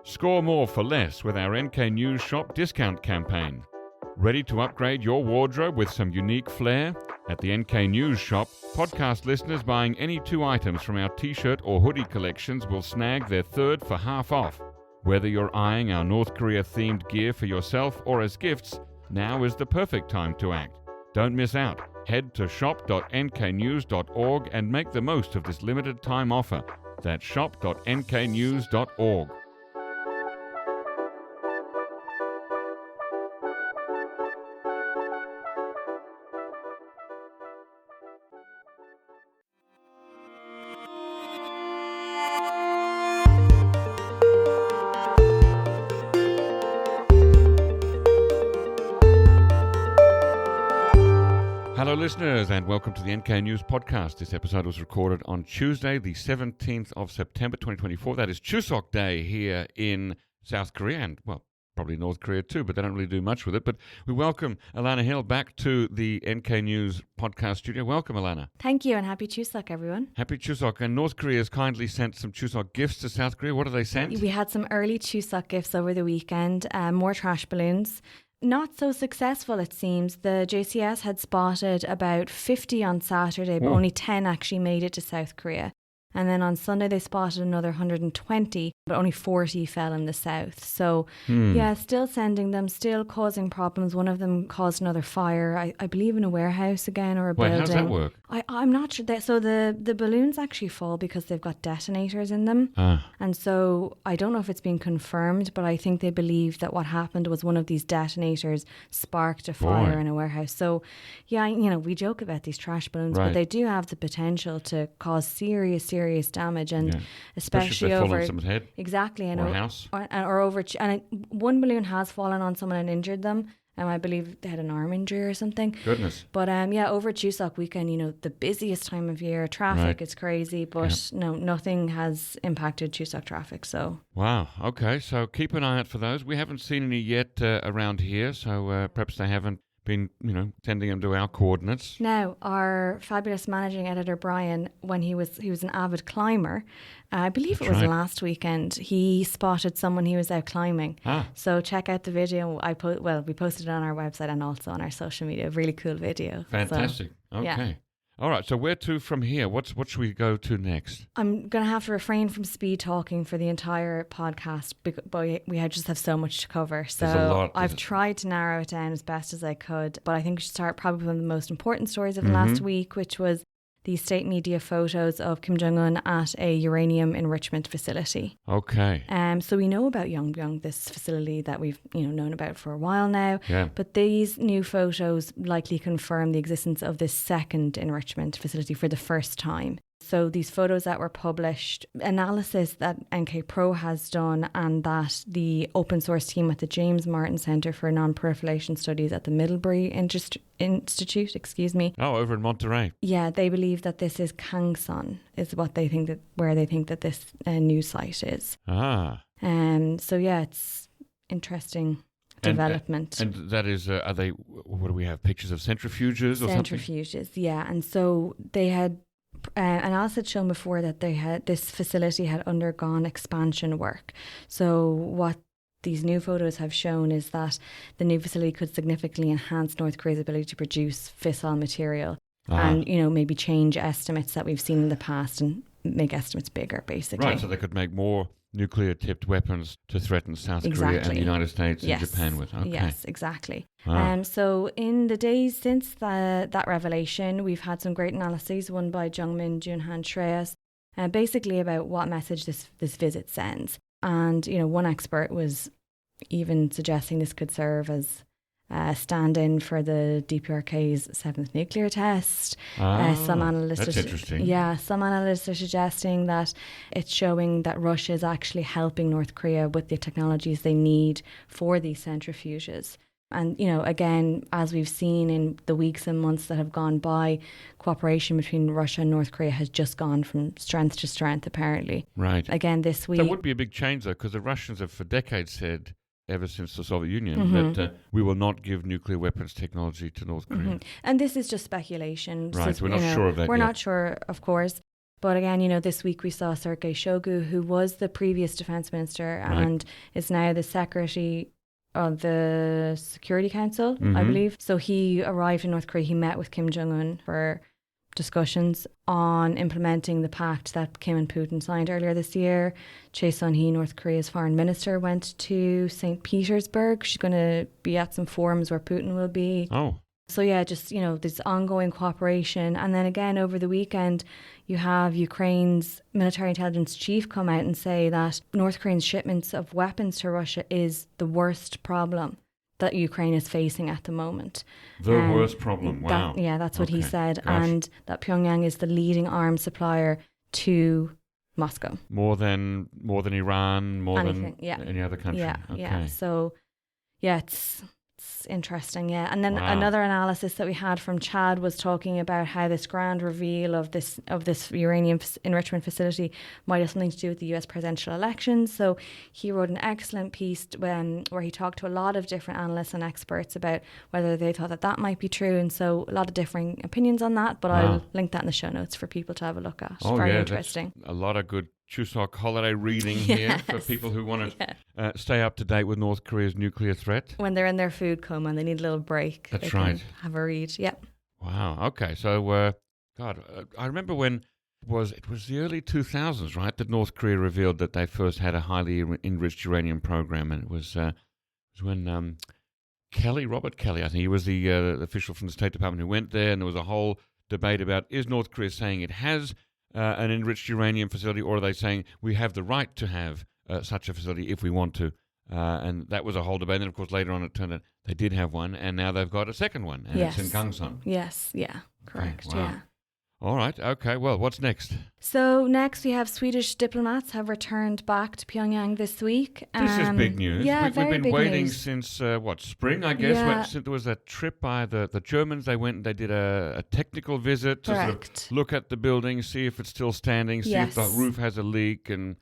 Score more for less with our NK News Shop discount campaign. Ready to upgrade your wardrobe with some unique flair? At the NK News Shop, podcast listeners buying any 2 items from our t-shirt or hoodie collections will snag their third for half off. Whether you're eyeing our North Korea-themed gear for yourself or as gifts, now is the perfect time to act. Don't miss out. Head to shop.nknews.org and make the most of this limited time offer. That's shop.nknews.org. Hello listeners and welcome to the NK News Podcast. This episode was recorded on Tuesday the 17th of September 2024. That is Chuseok Day here in South Korea and, well, probably North Korea too, but they don't really do much with it. But we welcome Alannah Hill back to the NK News Podcast studio. Welcome, Alannah. Thank you and happy Chuseok, everyone. Happy Chuseok. And North Korea has kindly sent some Chuseok gifts to South Korea. What have they sent? We had some early Chuseok gifts over the weekend, more trash balloons. Not so successful, it seems. The JCS had spotted about 50 on Saturday, but only 10 actually made it to South Korea. And then on Sunday, they spotted another 120, but only 40 fell in the south. So, yeah, still sending them, still causing problems. One of them caused another fire, I believe in a warehouse again or a building. How does that work? I'm not sure. So the balloons actually fall because they've got detonators in them. And so I don't know if it's been confirmed, but I think they believe that what happened was one of these detonators sparked a fire in a warehouse. So, yeah, you know, we joke about these trash balloons, but they do have the potential to cause serious damage, and especially if they over fall on someone's head, exactly, and or a house, or over. And one balloon has fallen on someone and injured them. I believe they had an arm injury or something. Goodness. But yeah, over Chuseok weekend, you know, the busiest time of year, traffic is crazy, but no, nothing has impacted Chuseok traffic. So wow, okay, so keep an eye out for those. We haven't seen any yet around here, so perhaps they haven't been, you know, sending them to our coordinates. Now, our fabulous managing editor Brian, when he was an avid climber, I believe it was last weekend, he spotted someone he was out climbing. So check out the video. We posted it on our website and also on our social media. A really cool video. Fantastic. So, okay. Yeah. All right, so where to from here? What should we go to next? I'm going to have to refrain from speed talking for the entire podcast, but we just have so much to cover. So I've tried to narrow it down as best as I could, but I think we should start probably with one of the most important stories of the last week, which was the state media photos of Kim Jong Un at a uranium enrichment facility. Okay. So we know about Yongbyon, this facility that we've known about for a while now. Yeah. But these new photos likely confirm the existence of this second enrichment facility for the first time. So these photos that were published, analysis that NK Pro has done, and that the open source team at the James Martin Centre for Non-Proliferation Studies at the Middlebury Institute, over in Monterey. Yeah, they believe that this is Kangsan, is what they think where they think that this new site is. So yeah, it's interesting development. And that is, are they? What do we have? Pictures of centrifuges or something? Centrifuges, yeah. And so they had. Analysis had shown before that this facility had undergone expansion work. So what these new photos have shown is that the new facility could significantly enhance North Korea's ability to produce fissile material and, maybe change estimates that we've seen in the past and make estimates bigger, basically. Right, so they could make more nuclear-tipped weapons to threaten South Korea and the United States and Japan with. Okay. Yes, exactly. So in the days since that revelation, we've had some great analyses, one by Jungmin, Junhan, Shreyas, basically about what message this visit sends. And, one expert was even suggesting this could serve as stand-in for the DPRK's 7th nuclear test. Some analysts that's interesting. Yeah, some analysts are suggesting that it's showing that Russia is actually helping North Korea with the technologies they need for these centrifuges. And, again, as we've seen in the weeks and months that have gone by, cooperation between Russia and North Korea has just gone from strength to strength, apparently. Right. Again, this week. That would be a big change, though, because the Russians have for decades said, ever since the Soviet Union, that we will not give nuclear weapons technology to North Korea. And this is just speculation. Right, So, we're not sure of that We're yet. not sure, of course. But again, this week we saw Sergei Shoigu, who was the previous defense minister and is now the secretary of the Security Council, I believe. So he arrived in North Korea. He met with Kim Jong Un for discussions on implementing the pact that Kim and Putin signed earlier this year. Chae Sun-hee, North Korea's foreign minister, went to St. Petersburg. She's going to be at some forums where Putin will be. Oh. So yeah, just, this ongoing cooperation. And then again, over the weekend, you have Ukraine's military intelligence chief come out and say that North Korean's shipments of weapons to Russia is the worst problem that Ukraine is facing at the moment. The worst problem, wow. That's what he said. Gosh. And that Pyongyang is the leading arms supplier to Moscow. More than Iran, more Anything, than any other country. Yeah. So, it's interesting, yeah. And then another analysis that we had from Chad was talking about how this grand reveal of this uranium enrichment facility might have something to do with the US presidential elections. So he wrote an excellent piece where he talked to a lot of different analysts and experts about whether they thought that might be true. And so a lot of differing opinions on that, but I'll link that in the show notes for people to have a look at. Very interesting. A lot of good Chuseok holiday reading here for people who want to stay up to date with North Korea's nuclear threat. When they're in their food coma and they need a little break. That's right. Have a read. Yep. Wow. Okay. So, I remember when it was the early 2000s, right, that North Korea revealed that they first had a highly enriched uranium program, and it was when Robert Kelly, I think he was the official from the State Department who went there, and there was a whole debate about, is North Korea saying it has an enriched uranium facility, or are they saying we have the right to have such a facility if we want to? And that was a whole debate. And then, of course, later on it turned out they did have one, and now they've got a second one, and it's in Gangsan. Yes, correct, okay, wow. All right, okay, well, what's next? So next we have Swedish diplomats have returned back to Pyongyang this week. This is big news. Yeah, We've been big waiting news. since, spring, I guess, when there was a trip by the Germans. They went and they did a technical visit to sort of look at the building, see if it's still standing, see if the roof has a leak, and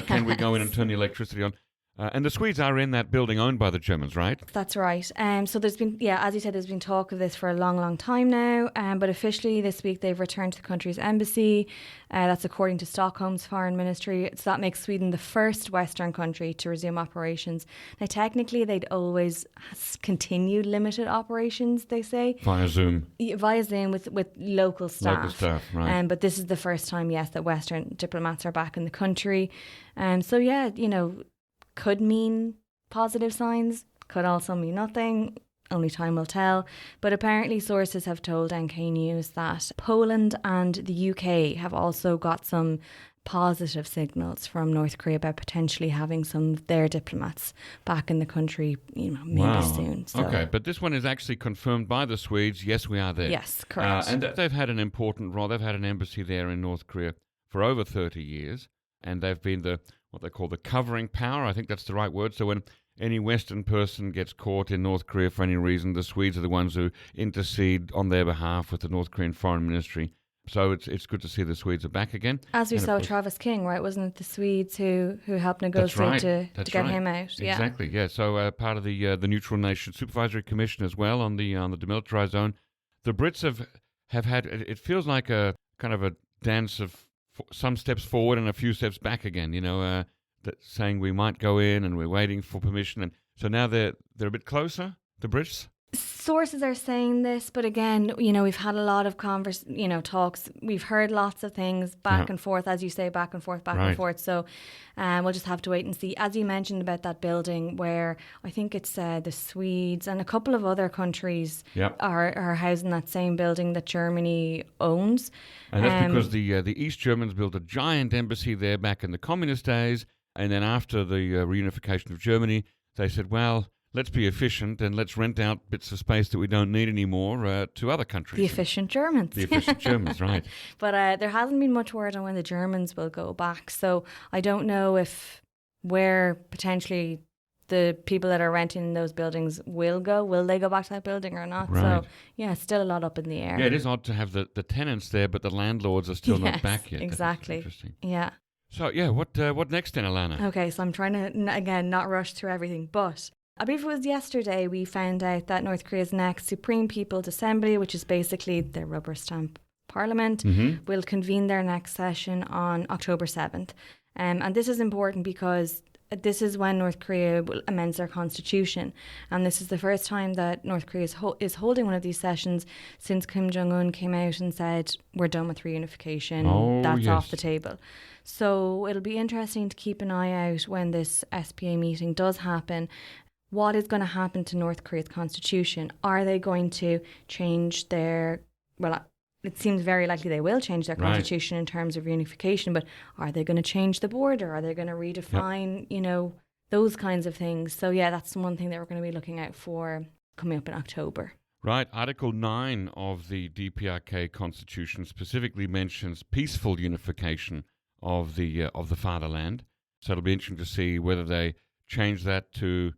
can we go in and turn the electricity on? And the Swedes are in that building owned by the Germans, right? That's right. So there's been, as you said, there's been talk of this for a long, long time now. But officially this week they've returned to the country's embassy. That's according to Stockholm's foreign ministry. So that makes Sweden the first Western country to resume operations. Now, technically, they'd always continued limited operations, they say. Via Zoom. Via Zoom with local staff. Local staff, right. But this is the first time, that Western diplomats are back in the country. Could mean positive signs, could also mean nothing. Only time will tell. But apparently sources have told NK News that Poland and the UK have also got some positive signals from North Korea about potentially having some of their diplomats back in the country, maybe soon. So. Okay, but this one is actually confirmed by the Swedes. Yes, we are there. Yes, correct. And they've had an important role. They've had an embassy there in North Korea for over 30 years, and they've been what they call the covering power. I think that's the right word. So when any Western person gets caught in North Korea for any reason, the Swedes are the ones who intercede on their behalf with the North Korean Foreign Ministry. So it's good to see the Swedes are back again. As we saw Travis King, right? Wasn't it the Swedes who helped negotiate to get him out? Yeah. Exactly, yeah. So part of the Neutral Nation Supervisory Commission as well on the demilitarized zone. The Brits have had, it feels like a kind of a dance of some steps forward and a few steps back again, that saying we might go in and we're waiting for permission. And so now they're a bit closer, the Brits. Sources are saying this, but again, we've had a lot of talks. We've heard lots of things back and forth, as you say, back and forth. So we'll just have to wait and see. As you mentioned about that building where I think it's the Swedes and a couple of other countries are housing that same building that Germany owns. And that's because the East Germans built a giant embassy there back in the communist days. And then after the reunification of Germany, they said, well, let's be efficient and let's rent out bits of space that we don't need anymore to other countries. The efficient Germans. The efficient Germans, right. But there hasn't been much word on when the Germans will go back. So I don't know where potentially the people that are renting those buildings will go. Will they go back to that building or not? Right. So, it's still a lot up in the air. Yeah, it is odd to have the tenants there, but the landlords are still not back yet. Exactly. That's interesting. Yeah. So, what next then, Alannah? Okay, so I'm trying to, again, not rush through everything, but I believe it was yesterday we found out that North Korea's next Supreme People's Assembly, which is basically their rubber stamp Parliament will convene their next session on October 7th. And this is important because this is when North Korea will amend their constitution. And this is the first time that North Korea is holding one of these sessions since Kim Jong Un came out and said, we're done with reunification, that's off the table. So it'll be interesting to keep an eye out when this SPA meeting does happen. What is going to happen to North Korea's constitution? Are they going to change their, well, it seems very likely they will change their constitution in terms of reunification, but are they going to change the border? Are they going to redefine, those kinds of things? So yeah, that's one thing that we're going to be looking out for coming up in October. Right. Article 9 of the DPRK constitution specifically mentions peaceful unification of the fatherland. So it'll be interesting to see whether they change that to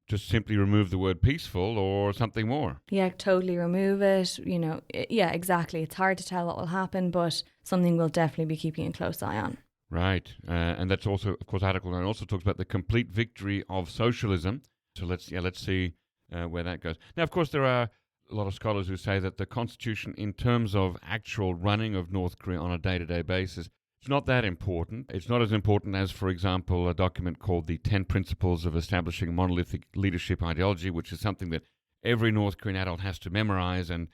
just simply remove the word peaceful or something more. Yeah, totally remove it. Yeah, exactly. It's hard to tell what will happen, but something we'll definitely be keeping a close eye on. Right. And that's also, of course, Article 9 also talks about the complete victory of socialism. So let's see where that goes. Now, of course, there are a lot of scholars who say that the constitution, in terms of actual running of North Korea on a day-to-day basis, it's not that important. It's not as important as, for example, a document called the 10 Principles of Establishing a Monolithic Leadership Ideology, which is something that every North Korean adult has to memorize and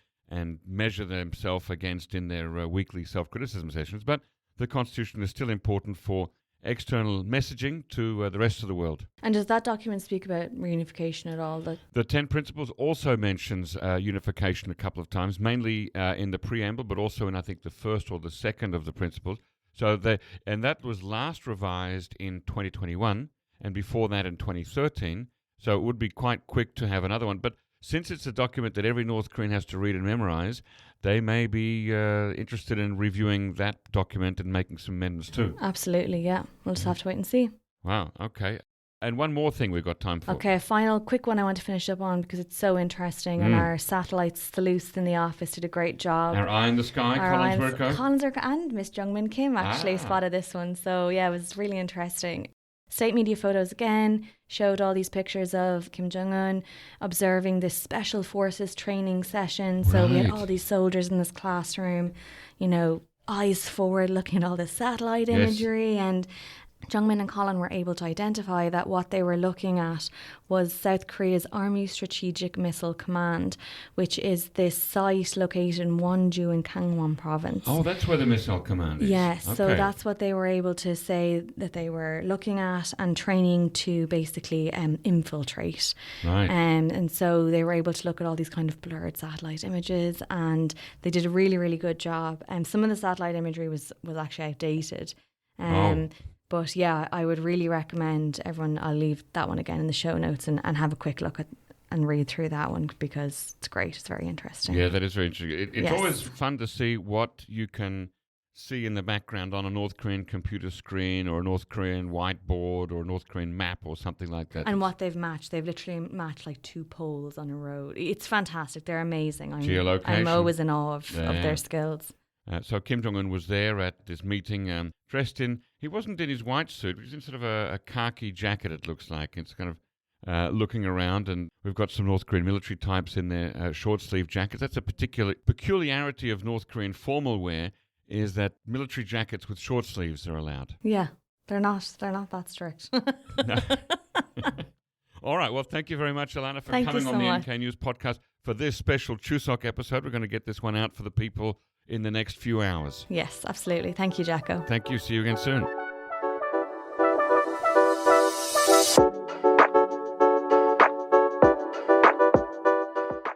measure themselves against in their weekly self-criticism sessions. But the Constitution is still important for external messaging to the rest of the world. And does that document speak about reunification at all? The 10 Principles also mentions unification a couple of times, mainly in the preamble, but also in, I think, the first or the second of the principles. So that was last revised in 2021, and before that in 2013. So it would be quite quick to have another one. But since it's a document that every North Korean has to read and memorize, they may be interested in reviewing that document and making some amendments too. Absolutely, yeah. We'll just have to wait and see. Wow, okay. And one more thing we've got time for. Okay, a final quick one I want to finish up on because it's so interesting. And our satellite sleuths in the office did a great job. Our eye in the sky, Collins Werko. And Miss Jungmin Kim actually spotted this one. So yeah, it was really interesting. State media photos again showed all these pictures of Kim Jong Un observing this special forces training session. So we had all these soldiers in this classroom, eyes forward looking at all this satellite imagery, and Jungmin and Colin were able to identify that what they were looking at was South Korea's Army Strategic Missile Command, which is this site located in Wonju in Gangwon province. Oh, that's where the missile command is. Yes, so that's what they were able to say that they were looking at and training to basically infiltrate. Right. And so they were able to look at all these kind of blurred satellite images, and they did a really, really good job. And some of the satellite imagery was actually outdated. But yeah, I would really recommend everyone, I'll leave that one again in the show notes and have a quick look at and read through that one because it's great. It's very interesting. Yeah, that is very interesting. It's always fun to see what you can see in the background on a North Korean computer screen or a North Korean whiteboard or a North Korean map or something like that. And what they've matched. They've literally matched like 2 poles on a road. It's fantastic. They're amazing. Geolocation. I'm always in awe of their skills. So Kim Jong Un was there at this meeting, dressed in, he wasn't in his white suit, he was in sort of a khaki jacket, it looks like. It's kind of looking around, and we've got some North Korean military types in their short-sleeve jackets. That's a particular peculiarity of North Korean formal wear, is that military jackets with short sleeves are allowed. Yeah, they're not that strict. All right, well, thank you very much, Alannah, for coming on the NK News podcast for this special Chuseok episode. We're going to get this one out for the people in the next few hours. Yes, absolutely. Thank you, Jacco. Thank you. See you again soon.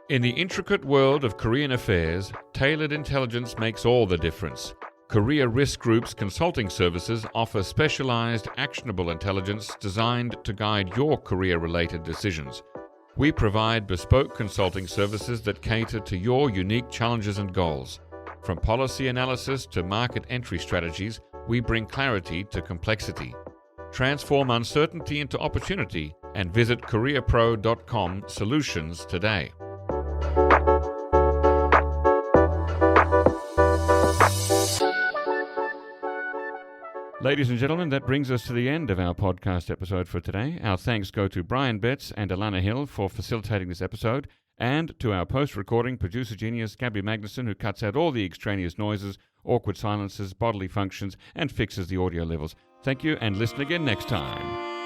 In the intricate world of Korean affairs, tailored intelligence makes all the difference. Korea Risk Group's consulting services offer specialized, actionable intelligence designed to guide your Korea-related decisions. We provide bespoke consulting services that cater to your unique challenges and goals. From policy analysis to market entry strategies, we bring clarity to complexity. Transform uncertainty into opportunity and visit KoreaPro.com Solutions today. Ladies and gentlemen, that brings us to the end of our podcast episode for today. Our thanks go to Brian Betts and Alannah Hill for facilitating this episode, And to our post-recording producer genius, Gabby Magnuson, who cuts out all the extraneous noises, awkward silences, bodily functions, and fixes the audio levels. Thank you, and listen again next time.